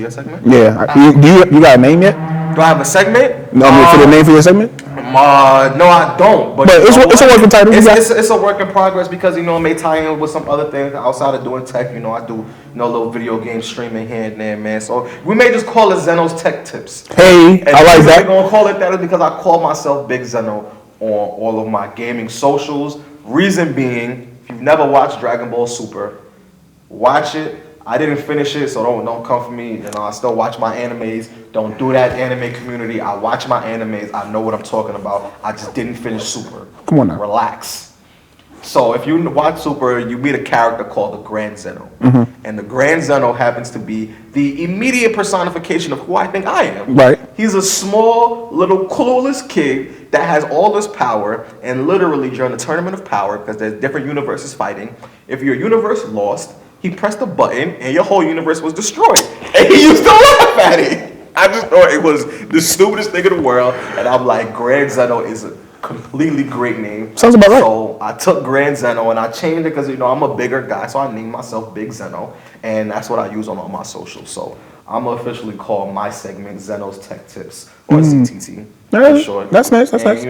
your segment? Yeah. You got a name yet? Do I have a segment? No, for the name for your segment? No, I don't. But it's a working title. It's a work in progress because it may tie in with some other things outside of doing tech. I do a little video game streaming here and there, man. So we may just call it Zeno's Tech Tips. Hey, I like that. We're gonna call it that is because I call myself Big Zeno on all of my gaming socials. Reason being, if you've never watched Dragon Ball Super, watch it. I didn't finish it, so don't come for me. I still watch my animes. Don't do that, anime community. I watch my animes. I know what I'm talking about. I just didn't finish Super. Come on now. Relax. So if you watch Super, you meet a character called the Grand Zeno. And the Grand Zeno happens to be the immediate personification of who I think I am. Right. He's a small, little, clueless kid that has all this power, and literally during the Tournament of Power, because there's different universes fighting, if your universe lost, he pressed a button and your whole universe was destroyed. And he used to laugh at it. I just thought it was the stupidest thing in the world. And I'm like, Grand Zeno is a completely great name. Sounds about right. So I took Grand Zeno and I changed it because, I'm a bigger guy. So I named myself Big Zeno. And that's what I use on all my socials. So I'm officially call my segment Zeno's Tech Tips, or CTT for short. That's nice. That's nice.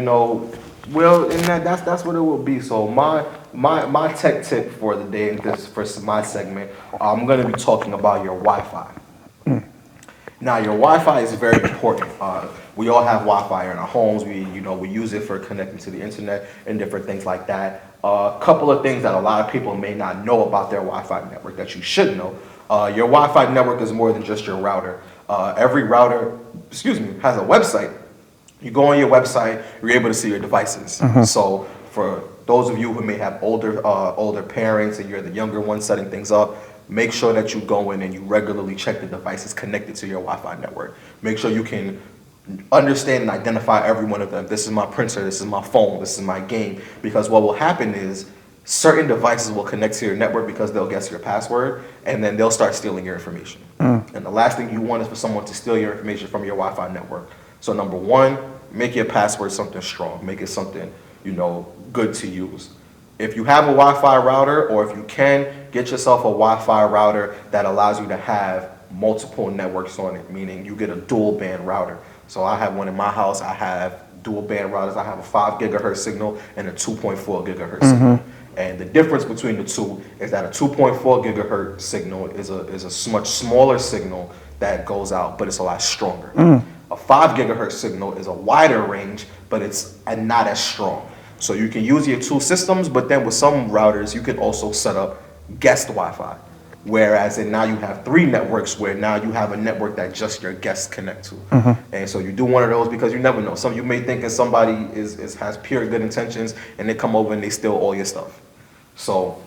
Well, and that's what it will be. So my tech tip for the day, for my segment, I'm going to be talking about your Wi-Fi. Now, your Wi-Fi is very important. We all have Wi-Fi in our homes. We use it for connecting to the internet and different things like that. A couple of things that a lot of people may not know about their Wi-Fi network that you should know. Your Wi-Fi network is more than just your router. Every router, has a website. You go on your website, you're able to see your devices. So for those of you who may have older parents and you're the younger one setting things up, make sure that you go in and you regularly check the devices connected to your Wi-Fi network. Make sure you can understand and identify every one of them. This is my printer, this is my phone, this is my game. Because what will happen is certain devices will connect to your network because they'll guess your password, and then they'll start stealing your information. And the last thing you want is for someone to steal your information from your Wi-Fi network. So number one, make your password something strong. Make it something, good to use. If you have a Wi-Fi router, or if you can, get yourself a Wi-Fi router that allows you to have multiple networks on it, meaning you get a dual band router. So I have one in my house. I have dual band routers. I have a 5 gigahertz signal and a 2.4 gigahertz signal. And the difference between the two is that a 2.4 gigahertz signal is a much smaller signal that goes out, but it's a lot stronger. A 5 gigahertz signal is a wider range, but it's not as strong. So you can use your two systems, but then with some routers, you can also set up guest Wi-Fi. Whereas now you have 3 networks where now you have a network that just your guests connect to. And so you do one of those because you never know. You may think that somebody has pure good intentions and they come over and they steal all your stuff. So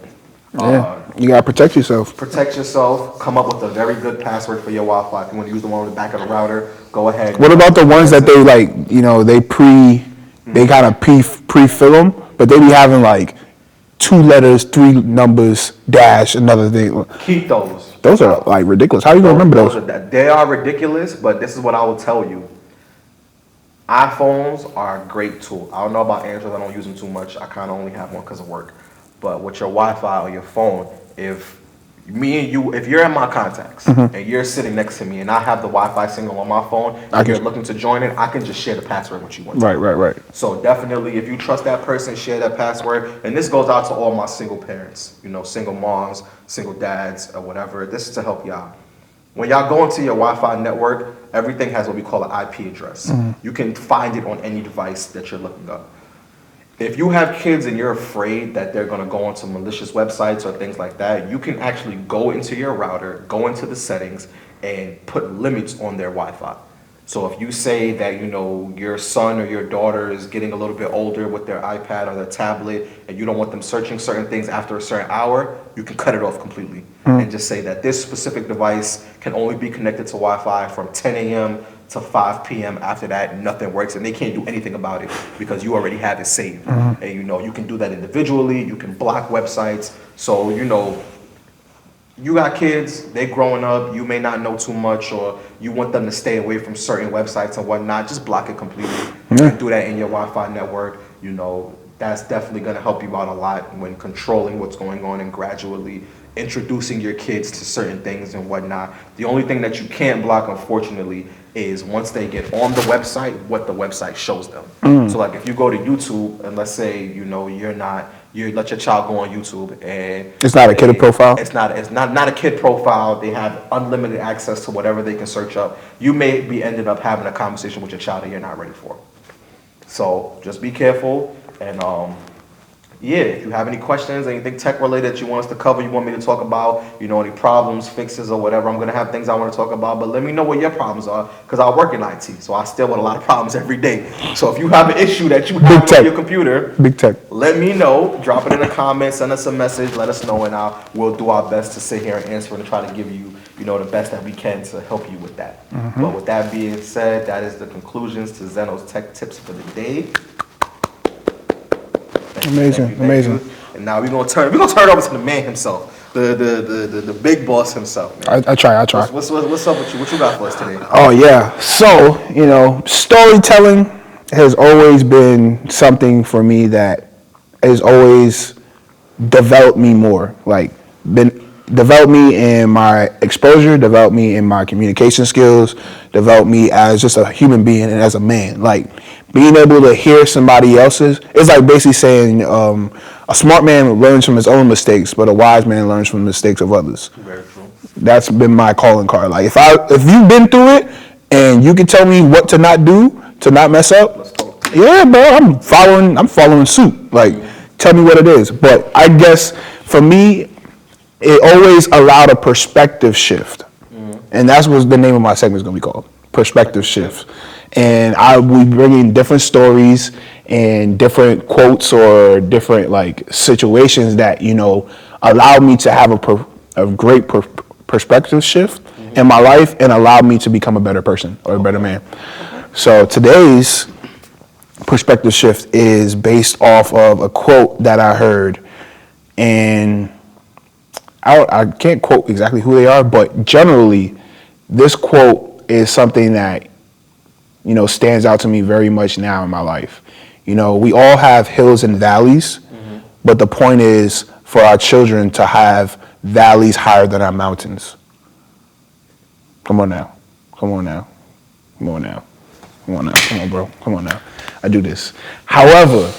you gotta protect yourself. Protect yourself. Come up with a very good password for your Wi-Fi. If you want to use the one on the back of the router, go ahead. What about the ones that they kind of pre-fill them, but they be having like 2 letters, 3 numbers, dash, another thing. Keep those. Those are like ridiculous. How are you gonna remember those? They are ridiculous, but this is what I will tell you. iPhones are a great tool. I don't know about Android. I don't use them too much. I kind of only have one because of work. But with your Wi-Fi or your phone, if you're in my contacts and you're sitting next to me and I have the Wi-Fi signal on my phone and you're looking to join it, I can just share the password with you. Right. So definitely, if you trust that person, share that password. And this goes out to all my single parents, single moms, single dads, or whatever. This is to help y'all. When y'all go into your Wi-Fi network, everything has what we call an IP address. You can find it on any device that you're looking up. If you have kids and you're afraid that they're going to go onto malicious websites or things like that, you can actually go into your router, go into the settings, and put limits on their Wi-Fi. So if you say that, your son or your daughter is getting a little bit older with their iPad or their tablet, and you don't want them searching certain things after a certain hour, you can cut it off completely. And just say that this specific device can only be connected to Wi-Fi from 10 a.m. to 5 p.m. After that, nothing works, and they can't do anything about it because you already have it saved. And you can do that individually. You can block websites. So you got kids, they growing up, you may not know too much, or you want them to stay away from certain websites and whatnot, just block it completely. You can do that in your Wi-Fi network. That's definitely going to help you out a lot when controlling what's going on and gradually introducing your kids to certain things and whatnot. The only thing that you can't block, unfortunately, is once they get on the website, what the website shows them. So like if you go to YouTube and let's say, you let your child go on YouTube and It's not a kid profile? It's not a kid profile. They have unlimited access to whatever they can search up. You may be ended up having a conversation with your child that you're not ready for. So just be careful and if you have any questions, anything tech related that you want us to cover, you want me to talk about, any problems, fixes, or whatever, I'm going to have things I want to talk about. But let me know what your problems are, because I work in IT, so I still with a lot of problems every day. So if you have an issue that you have on your computer, Big tech, let me know. Drop it in the comments, send us a message, let us know, and we'll do our best to sit here and answer and try to give you, the best that we can to help you with that. But with that being said, that is the conclusions to Zeno's Tech Tips for the day. Amazing. And now we're gonna turn it over to the man himself, the big boss himself. Man. I try. What's up with you? What you got for us today? Oh yeah. So storytelling has always been something for me that has always developed me more. Like developed me in my exposure, developed me in my communication skills, developed me as just a human being and as a man. Like being able to hear somebody else's, it's like basically saying a smart man learns from his own mistakes, but a wise man learns from the mistakes of others. Very true. That's been my calling card. Like if you've been through it and you can tell me what to not do, to not mess up, Let's talk. yeah, bro, I'm following suit. Like tell me what it is. But I guess for me, it always allowed a perspective shift. And that's what the name of my segment is going to be called, Perspective Shift. And I will be bringing different stories and different quotes or different situations that, allow me to have a great perspective shift in my life and allow me to become a better person or a better man. So today's perspective shift is based off of a quote that I heard, and I can't quote exactly who they are, but generally this quote is something that stands out to me very much now in my life. We all have hills and valleys, but the point is for our children to have valleys higher than our mountains. Come on, bro. Come on now. I do this. However,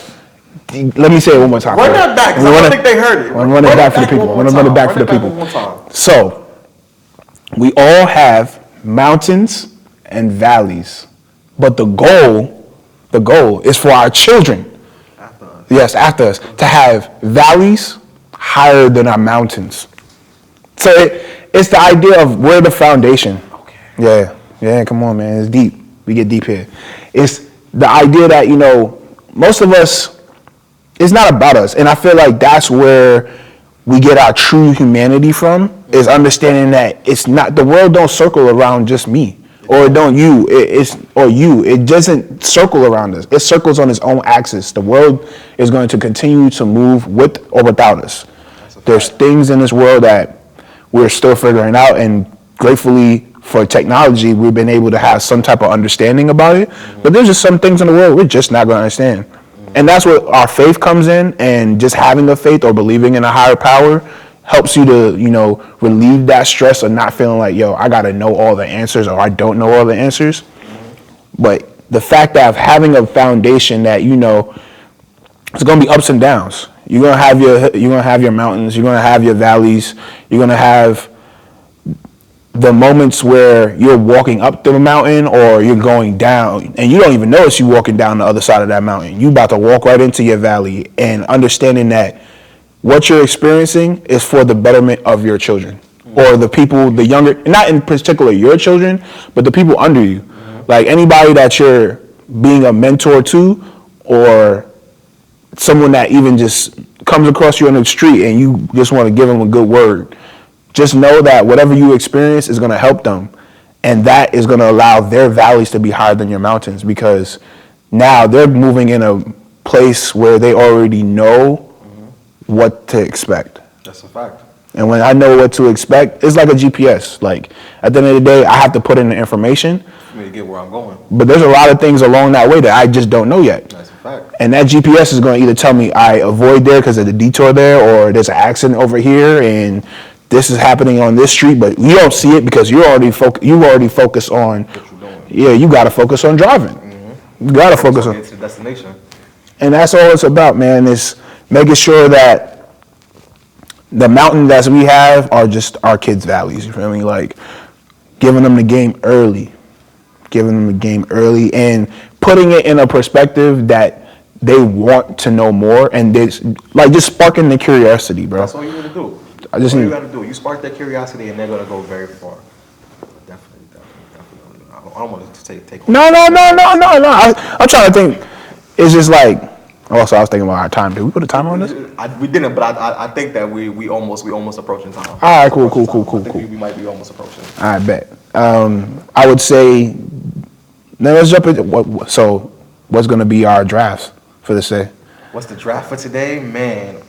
let me say it one more time. Run that back, because I don't think they heard it. I'm running it back for the people. I'm going to run it back for the people. So, we all have mountains and valleys, but the goal is for our children, after us, to have valleys higher than our mountains. So it's the idea of we're the foundation. Okay. Yeah, come on, man. It's deep. We get deep here. It's the idea that, most of us, it's not about us. And I feel like that's where we get our true humanity from, is understanding that it's not, the world don't circle around just me. Or don't you, it doesn't circle around us. It circles on its own axis. The world is going to continue to move with or without us. There's things in this world that we're still figuring out, and gratefully for technology, we've been able to have some type of understanding about it. But there's just some things in the world we're just not going to understand. And that's where our faith comes in, and just having a faith or believing in a higher power helps you to, relieve that stress of not feeling like, I got to know all the answers or I don't know all the answers. But the fact that of having a foundation that, it's going to be ups and downs. You're going to have your mountains, you're going to have your valleys, you're going to have the moments where you're walking up the mountain or you're going down and you don't even notice you walking down the other side of that mountain. You about to walk right into your valley, and understanding that what you're experiencing is for the betterment of your children or the people, the younger, not in particular your children, but the people under you. Like anybody that you're being a mentor to, or someone that even just comes across you on the street and you just want to give them a good word. Just know that whatever you experience is going to help them. And that is going to allow their valleys to be higher than your mountains, because now they're moving in a place where they already know what to expect. That's a fact. And when I know what to expect, it's like a GPS. Like at the end of the day, I have to put in the information For me to get where I'm going. But there's a lot of things along that way that I just don't know yet. That's a fact. Fact. And that GPS is going to either tell me I avoid there because of the detour there, or there's an accident over here and this is happening on this street, but you don't see it because you already focus on What you doing? Yeah, you got to focus on driving. You got to focus on Get to the destination. And that's all it's about, man, is making sure that the mountain that we have are just our kids' valleys, you feel me? Like, giving them the game early. And putting it in a perspective that they want to know more, and just sparking the curiosity, bro. That's all you need to do. You got to do. You spark that curiosity, and they're gonna go very far. Definitely. I don't want to take. No. I'm trying to think. It's just like. Also, I was thinking about our time. Did we put a timer on this? We didn't, but I think that we almost approaching time. All right, cool. I think we might be almost approaching. I bet. I would say. Now let's jump into so what's gonna be our drafts for this day? What's the draft for today, man?